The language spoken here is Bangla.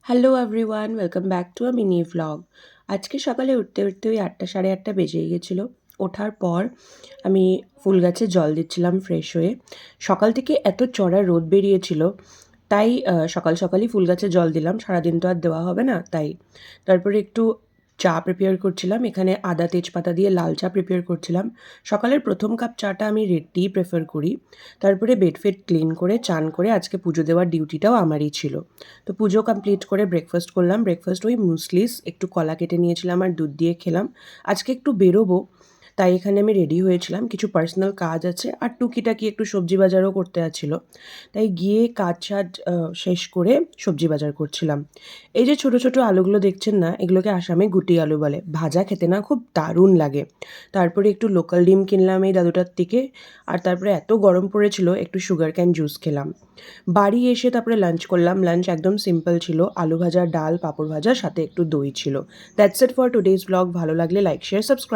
Hello everyone, welcome back to a mini vlog. আজকে সকালে উঠতে উঠতে ওই 8টা সাড়ে 8টা বেজেই গেছিলো। ওঠার পর আমি ফুল গাছে জল দিচ্ছিলাম ফ্রেশ হয়ে। সকাল থেকে এত চড়া রোদ বেরিয়েছিল, তাই সকাল সকালই ফুল গাছে জল দিলাম। সারাদিন তো আর দেওয়া হবে না, তাই। তারপরে একটু চা প্রিপেয়ার করছিলাম। এখানে আদা তেজপাতা দিয়ে লাল চা প্রিপেয়ার করছিলাম। সকালের প্রথম কাপ চাটা আমি রেড টি প্রেফার করি। তারপরে বেড ফেড ক্লিন করে চান করে আজকে পুজো দেওয়ার ডিউটিটাও আমারই ছিল। তো পুজো কমপ্লিট করে ব্রেকফাস্ট করলাম। ব্রেকফাস্ট ওই মুসলিস, একটু কলা কেটে নিয়েছিলাম আর দুধ দিয়ে খেলাম। আজকে একটু বেরোবো, তাই এখানে আমি রেডি হয়েছিলাম। কিছু পার্সোনাল কাজ আছে আর টুকিটাকি একটু সবজি বাজারও করতে আছিল। তাই গিয়ে কাজ শেষ করে সবজি বাজার করছিলাম। এই যে ছোট ছোট আলুগুলো দেখছেন না, এগুলোকে আসামে গুটি আলু বলে। ভাজা খেতে না খুব দারুণ লাগে। তারপরে একটু লোকাল ডিম কিনলাম এই দাদুটার থেকে। আর তারপরে এত গরম পড়েছিল, একটু সুগার ক্যান জুস খেলাম। বাড়ি এসে তারপরে লাঞ্চ করলাম। লাঞ্চ একদম সিম্পল ছিল, আলু ভাজা, ডাল, পাঁপড় ভাজা, সাথে একটু দই ছিল। That's it for today's blog. ভালো লাগলে লাইক, শেয়ার, সাবস্ক্রাইব।